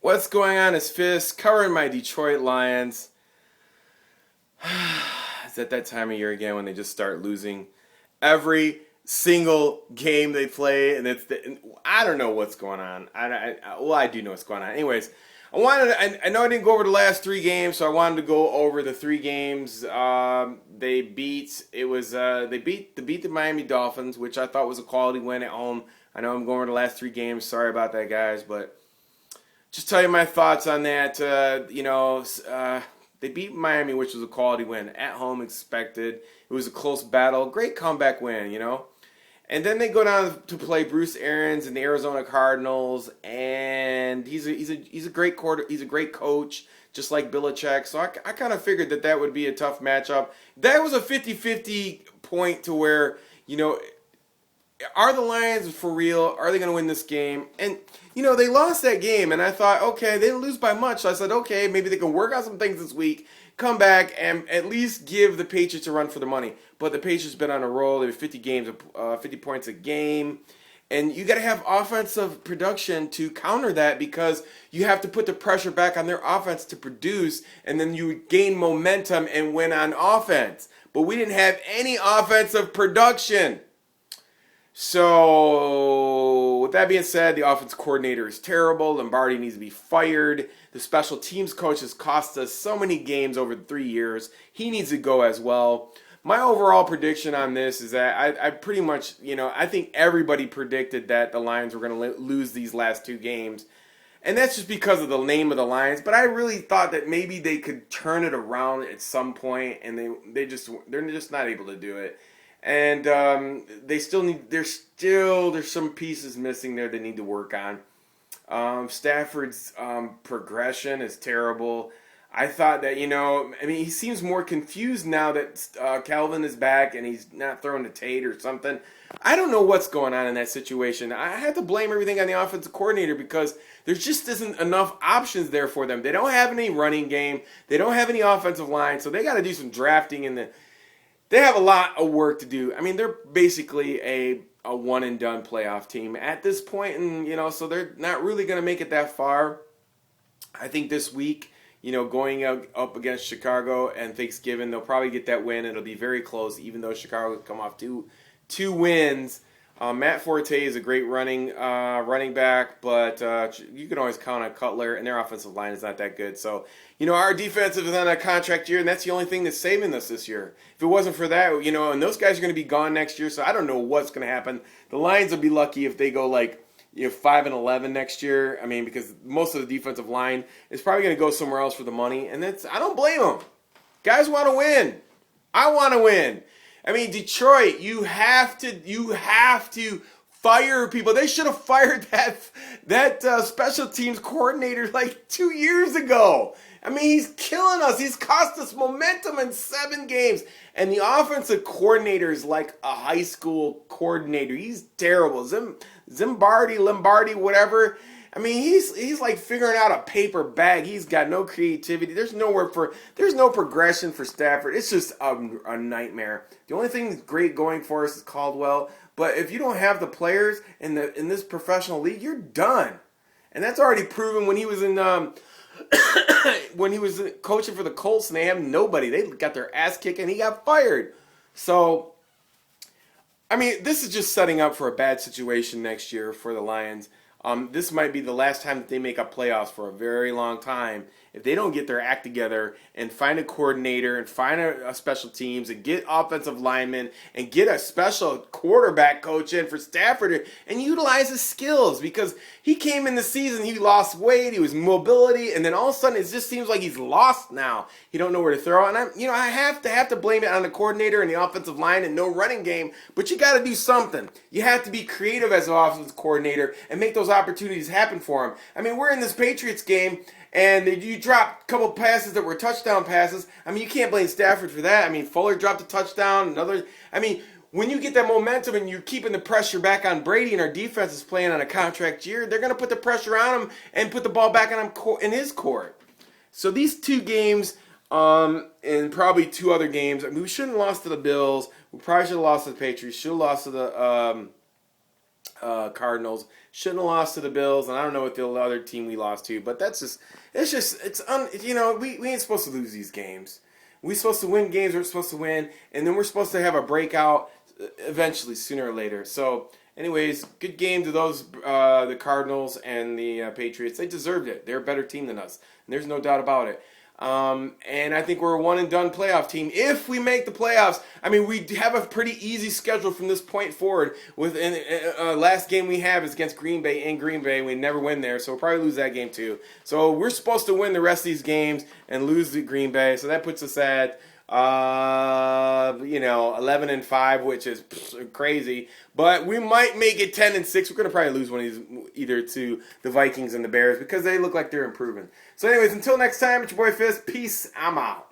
What's going on is Fist covering my Detroit Lions. It's at that time of year again when they just start losing every single game they play, and I don't know what's going on. I do know what's going on. Anyways, I know I didn't go over the last three games, so I wanted to go over the three games. They beat the Miami Dolphins, which I thought was a quality win at home. I know I'm going over the last three games. Sorry about that, guys, but just tell you my thoughts on that. They beat Miami, which was a quality win. At home, expected. It was a close battle. Great comeback win, And then they go down to play Bruce Arians and the Arizona Cardinals, and he's a great coach, just like Belichick. So I kind of figured that would be a tough matchup. That was a 50-50 point to where, are the Lions for real? Are they going to win this game? And, they lost that game, and I thought, okay, they didn't lose by much. So I said, okay, maybe they can work on some things this week, come back, and at least give the Patriots a run for their money. But the Patriots been on a roll. They have 50 points a game. And you got to have offensive production to counter that, because you have to put the pressure back on their offense to produce, and then you gain momentum and win on offense. But we didn't have any offensive production. So, with that being said, the offense coordinator is terrible. Lombardi needs to be fired. The special teams coach has cost us so many games over 3 years. He needs to go as well. My overall prediction on this is that I pretty much, I think everybody predicted that the Lions were going to lose these last two games. And that's just because of the name of the Lions. But I really thought that maybe they could turn it around at some point, and they're just not able to do it. And there's some pieces missing there they need to work on. Stafford's progression is terrible. I thought that, he seems more confused now that Calvin is back and he's not throwing to Tate or something. I don't know what's going on in that situation. I had to blame everything on the offensive coordinator, because there just isn't enough options there for them. They don't have any running game. They don't have any offensive line, so they got to do some drafting. They have a lot of work to do. They're basically a one-and-done playoff team at this point, and, so they're not really going to make it that far. I think this week, going up against Chicago and Thanksgiving, they'll probably get that win. It'll be very close, even though Chicago will come off two wins. Matt Forte is a great running back, but you can always count on Cutler, and their offensive line is not that good. So, our defensive is on a contract year, and that's the only thing that's saving us this year. If it wasn't for that, and those guys are going to be gone next year, so I don't know what's going to happen. The Lions will be lucky if they go 5-11 next year. Because most of the defensive line is probably going to go somewhere else for the money, and I don't blame them. Guys want to win. I want to win. Detroit, you have to fire people. They should have fired that special teams coordinator 2 years ago. He's killing us. He's cost us momentum in 7 games. And the offensive coordinator is like a high school coordinator. He's terrible. Lombardi, whatever. He's like figuring out a paper bag. He's got no creativity. There's no progression for Stafford. It's just a nightmare. The only thing that's great going for us is Caldwell. But if you don't have the players in this professional league, you're done. And that's already proven when he was when he was coaching for the Colts, and they have nobody. They got their ass kicked, and he got fired. So, this is just setting up for a bad situation next year for the Lions. This might be the last time that they make up playoffs for a very long time if they don't get their act together and find a coordinator and find a special teams and get offensive linemen and get a special quarterback coach in for Stafford and utilize his skills, because he came in the season, he lost weight, he was mobility, and then all of a sudden it just seems like he's lost now. He don't know where to throw. And I have to blame it on the coordinator and the offensive line and no running game, but you got to do something. You have to be creative as an offensive coordinator and make those opportunities happen for him. We're in this Patriots game, and you dropped a couple passes that were touchdown passes. You can't blame Stafford for that. Fuller dropped a touchdown. When you get that momentum and you're keeping the pressure back on Brady, and our defense is playing on a contract year, they're going to put the pressure on him and put the ball back on him in his court. So these two games, and probably two other games, we shouldn't have lost to the Bills. We probably should have lost to the Patriots. Should have lost to the Cardinals. Shouldn't have lost to the Bills, and I don't know what the other team we lost to, but we ain't supposed to lose these games. We're supposed to win games we're supposed to win, and then we're supposed to have a breakout eventually, sooner or later. So, anyways, good game to those, the Cardinals and the Patriots. They deserved it. They're a better team than us, and there's no doubt about it. And I think we're a one-and-done playoff team if we make the playoffs. I mean, we have a pretty easy schedule from this point forward. With last game we have is against Green Bay in Green Bay. We never win there, so we'll probably lose that game too. So we're supposed to win the rest of these games and lose to Green Bay. So that puts us at 11-5, which is crazy. But we might make it 10-6. We're gonna probably lose one of these, either to the Vikings and the Bears, because they look like they're improving. So, anyways, until next time, it's your boy Fizz. Peace. I'm out.